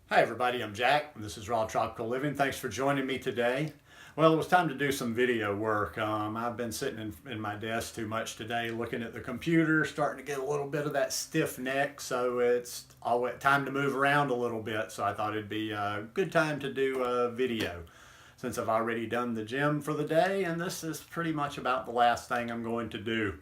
Hi everybody, I'm Jack. This is Raw Tropical Living. Thanks for joining me today. Well, it was time to do some video work. I've been sitting in my desk too much today looking at the computer, starting to get a little bit of that stiff neck, so it's all time to move around a little bit. So I thought it'd be a good time to do a video since I've already done the gym for the day, and this is pretty much about the last thing I'm going to do.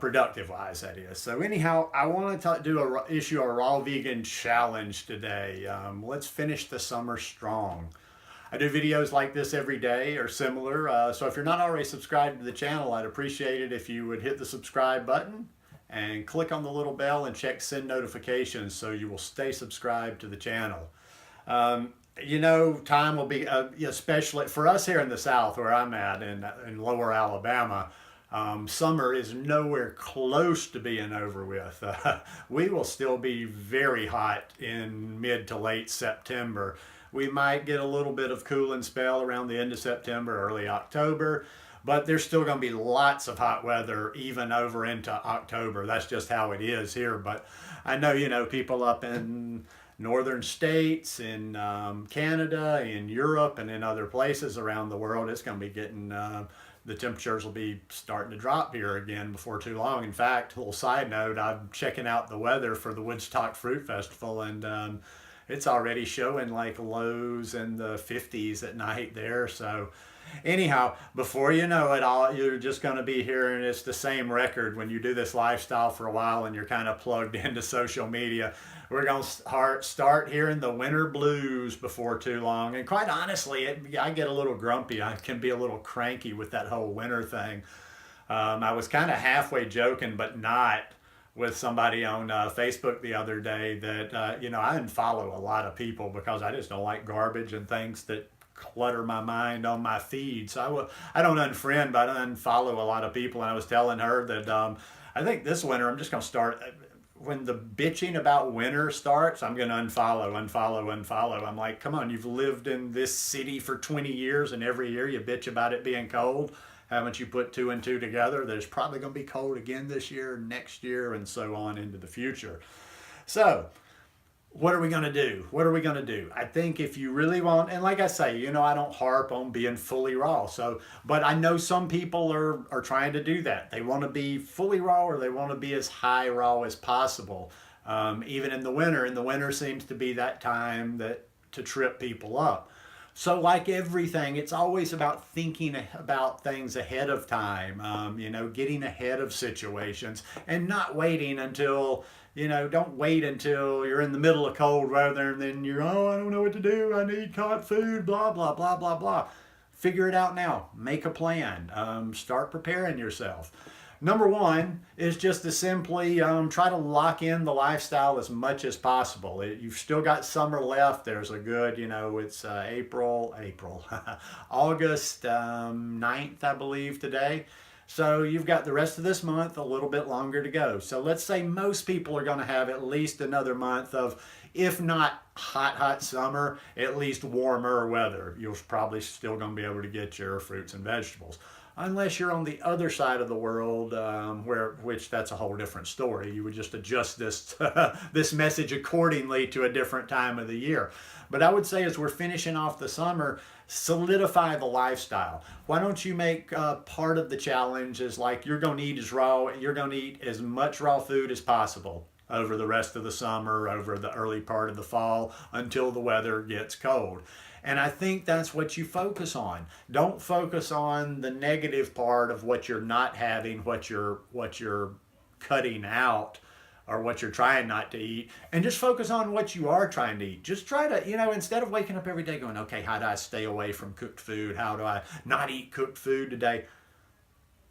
Productive wise, that is. So anyhow, I want to issue a raw vegan challenge today. Let's finish the summer strong. I do videos like this every day or similar. So if you're not already subscribed to the channel, I'd appreciate it if you would hit the subscribe button and click on the little bell and check send notifications so you will stay subscribed to the channel. Time will be, especially for us here in the South where I'm at in lower Alabama. Summer is nowhere close to being over with. We will still be very hot in mid to late September. We might get a little bit of cooling spell around the end of September, early October, but there's still going to be lots of hot weather even over into October. That's just how it is here. But I know, people up in northern states, in Canada, in Europe, and in other places around the world, it's going to be getting the temperatures will be starting to drop here again before too long. In fact, a little side note, I'm checking out the weather for the Woodstock Fruit Festival, and it's already showing like lows in the 50s at night there. So anyhow, before you know it, you're just going to be hearing it's the same record when you do this lifestyle for a while and you're kind of plugged into social media. We're going to start hearing the winter blues before too long. And quite honestly, I get a little grumpy. I can be a little cranky with that whole winter thing. I was kind of halfway joking, but not, with somebody on Facebook the other day that, I unfollow a lot of people because I just don't like garbage and things that clutter my mind on my feed. So I don't unfriend, but I unfollow a lot of people. And I was telling her that I think this winter I'm just going to start, when the bitching about winter starts, I'm going to unfollow. I'm like, come on, you've lived in this city for 20 years and every year you bitch about it being cold. Haven't you put two and two together? There's probably going to be cold again this year, next year, and so on into the future. So what are we going to do? I think if you really want, and like I say, I don't harp on being fully raw. So, but I know some people are trying to do that. They want to be fully raw, or they want to be as high raw as possible. Even in the winter. And the winter seems to be that time to trip people up. So like everything, it's always about thinking about things ahead of time, getting ahead of situations and not waiting until, don't wait until you're in the middle of cold weather and then I don't know what to do. I need hot food, blah, blah, blah, blah, blah. Figure it out now. Make a plan. Start preparing yourself. Number one is just to simply try to lock in the lifestyle as much as possible. You've still got summer left. There's a good, it's April, August 9th, I believe, today. So you've got the rest of this month, a little bit longer to go. So let's say most people are going to have at least another month of, if not hot summer, at least warmer weather. You're probably still going to be able to get your fruits and vegetables. Unless you're on the other side of the world, which that's a whole different story. You would just adjust this this message accordingly to a different time of the year. But I would say as we're finishing off the summer, solidify the lifestyle. Why don't you make part of the challenge is like you're going to eat you're going to eat as much raw food as possible over the rest of the summer, over the early part of the fall, until the weather gets cold. And I think that's what you focus on. Don't focus on the negative part of what you're not having, what you're cutting out, or what you're trying not to eat, and just focus on what you are trying to eat. Just try to, instead of waking up every day going, okay, how do I stay away from cooked food? How do I not eat cooked food today?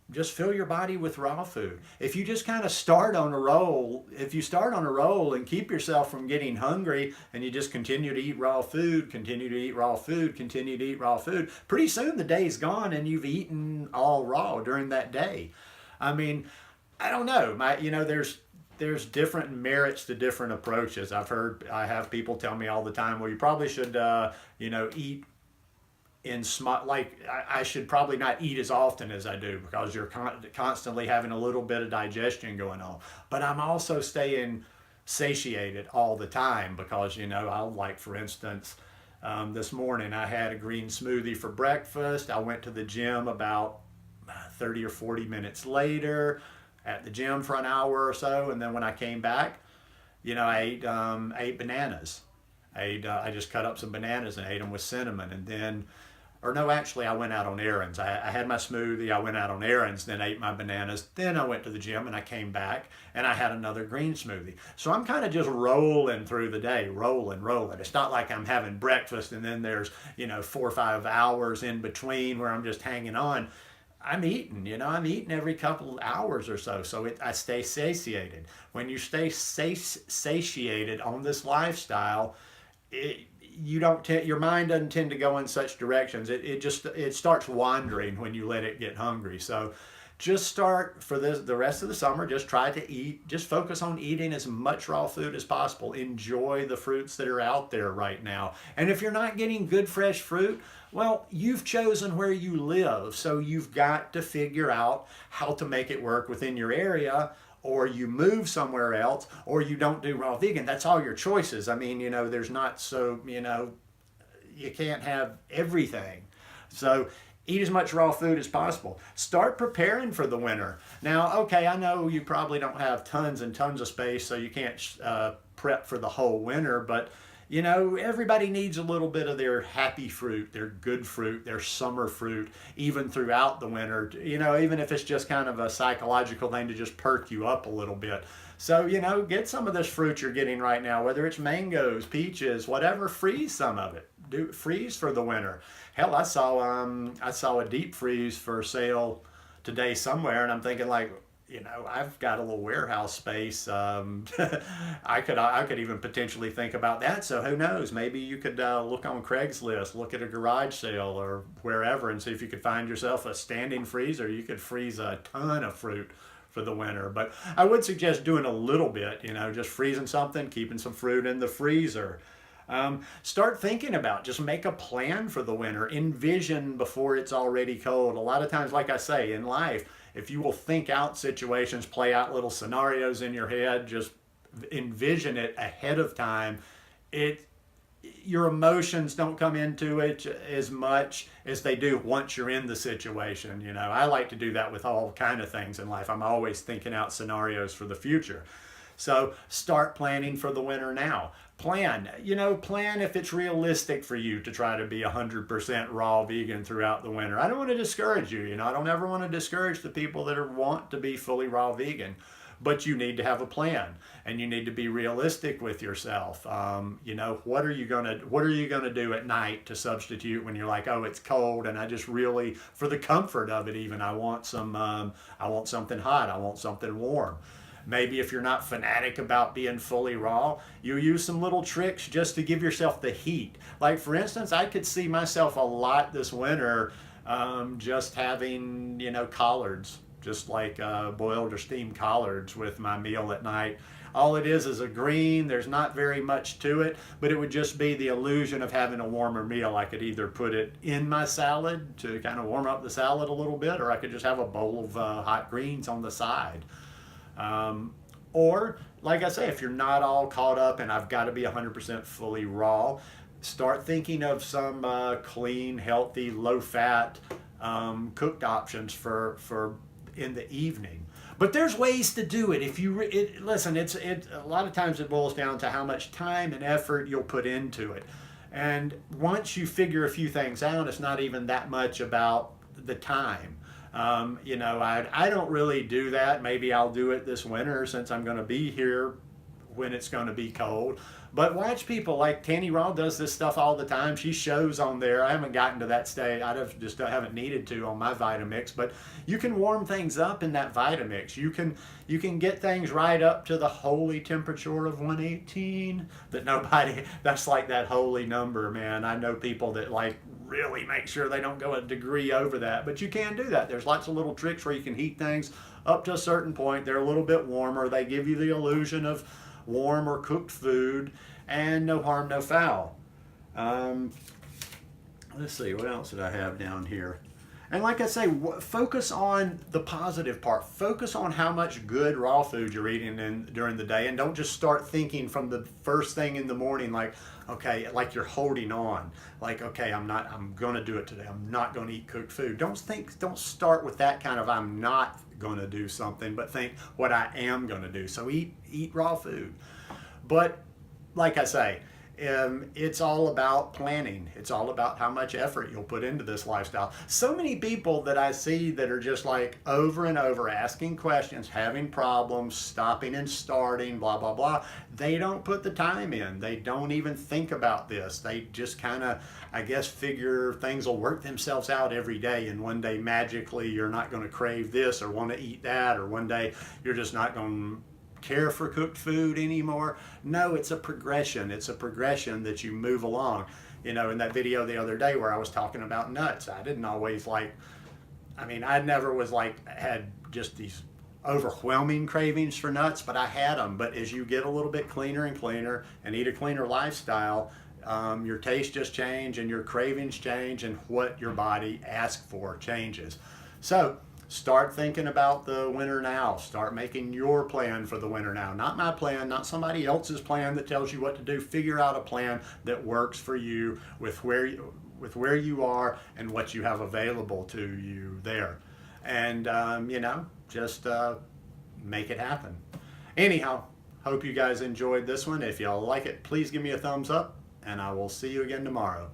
Just fill your body with raw food. If you just kind of start on a roll, and keep yourself from getting hungry, and you just continue to eat raw food, pretty soon the day's gone and you've eaten all raw during that day. I mean, I don't know. There's different merits to different approaches. I have people tell me all the time, well, you probably should, eat in I should probably not eat as often as I do because you're constantly having a little bit of digestion going on. But I'm also staying satiated all the time because, I'll like, for instance, this morning I had a green smoothie for breakfast. I went to the gym about 30 or 40 minutes later, at the gym for an hour or so, and then when I came back, I ate bananas. I just cut up some bananas and ate them with cinnamon, and then, or no, actually, I went out on errands. I had my smoothie, I went out on errands, then ate my bananas, then I went to the gym and I came back and I had another green smoothie. So I'm kind of just rolling through the day, rolling. It's not like I'm having breakfast and then there's, 4 or 5 hours in between where I'm just hanging on. I'm eating every couple of hours or so. So I stay satiated. When you stay satiated on this lifestyle, your mind doesn't tend to go in such directions. It starts wandering when you let it get hungry. So just start for the rest of the summer. Just try to eat. Just focus on eating as much raw food as possible. Enjoy the fruits that are out there right now. And if you're not getting good fresh fruit, well, you've chosen where you live, so you've got to figure out how to make it work within your area, or you move somewhere else, or you don't do raw vegan. That's all your choices. I mean, there's not so, you can't have everything. So eat as much raw food as possible. Start preparing for the winter. Now, okay, I know you probably don't have tons and tons of space, so you can't prep for the whole winter, but everybody needs a little bit of their happy fruit, their good fruit, their summer fruit, even throughout the winter, even if it's just kind of a psychological thing to just perk you up a little bit. So, get some of this fruit you're getting right now, whether it's mangoes, peaches, whatever, freeze some of it. Freeze for the winter. Hell, I saw a deep freeze for sale today somewhere, and I'm thinking like, I've got a little warehouse space. I could even potentially think about that. So who knows? Maybe you could look on Craigslist, look at a garage sale or wherever, and see if you could find yourself a standing freezer. You could freeze a ton of fruit for the winter. But I would suggest doing a little bit. Just freezing something, keeping some fruit in the freezer. Start thinking about, just make a plan for the winter. Envision before it's already cold. A lot of times, like I say, in life, if you will think out situations, play out little scenarios in your head, just envision it ahead of time, your emotions don't come into it as much as they do once you're in the situation. I like to do that with all kind of things in life. I'm always thinking out scenarios for the future. So start planning for the winter now. Plan if it's realistic for you to try to be 100% raw vegan throughout the winter. I don't want to discourage you. I don't ever want to discourage the people that want to be fully raw vegan. But you need to have a plan, and you need to be realistic with yourself. What are you gonna do at night to substitute when you're like, oh, it's cold, and I just really, for the comfort of it, even I want something hot, I want something warm. Maybe if you're not fanatic about being fully raw, you use some little tricks just to give yourself the heat. Like, for instance, I could see myself a lot this winter just having, collards, just like boiled or steamed collards with my meal at night. All it is a green. There's not very much to it, but it would just be the illusion of having a warmer meal. I could either put it in my salad to kind of warm up the salad a little bit, or I could just have a bowl of hot greens on the side. Or, like I say, if you're not all caught up and I've got to be 100% fully raw, start thinking of some clean, healthy, low-fat cooked options for in the evening. But there's ways to do it. If you listen, it's a lot of times it boils down to how much time and effort you'll put into it. And once you figure a few things out, it's not even that much about the time. I don't really do that. Maybe I'll do it this winter since I'm going to be here when it's going to be cold. But watch people like Tanny Raw does this stuff all the time. She shows on there. I haven't gotten to that stage. I haven't needed to on my Vitamix. But you can warm things up in that Vitamix. You can get things right up to the holy temperature of 118. That's like that holy number, man. I know people that like really make sure they don't go a degree over that. But you can do that. There's lots of little tricks where you can heat things up to a certain point. They're a little bit warmer. They give you the illusion of warm or cooked food, and no harm, no foul. Let's see, what else did I have down here? And like I say, focus on the positive part. Focus on how much good raw food you're eating during the day, and don't just start thinking from the first thing in the morning like, okay, like you're holding on. Like, okay, I'm going to do it today. I'm not going to eat cooked food. Don't start with that kind of I'm not going to do something, but think what I am going to do. So eat raw food. But like I say, it's all about planning. It's all about how much effort you'll put into this lifestyle. So many people that I see that are just like over and over asking questions, having problems, stopping and starting, blah, blah, blah. They don't put the time in. They don't even think about this. They just kind of, I guess, figure things will work themselves out every day. And one day magically you're not going to crave this or want to eat that, or one day you're just not going to care for cooked food anymore. No, it's a progression. It's a progression that you move along. You know, in that video the other day where I was talking about nuts, I didn't always I never was had just these overwhelming cravings for nuts, but I had them. But as you get a little bit cleaner and cleaner and eat a cleaner lifestyle, your taste just change and your cravings change, and what your body asks for changes. So start thinking about the winter now. Start making your plan for the winter now. Not my plan, not somebody else's plan that tells you what to do. Figure out a plan that works for you with where you are and what you have available to you there. And, just make it happen. Anyhow, hope you guys enjoyed this one. If y'all like it, please give me a thumbs up, and I will see you again tomorrow.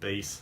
Peace.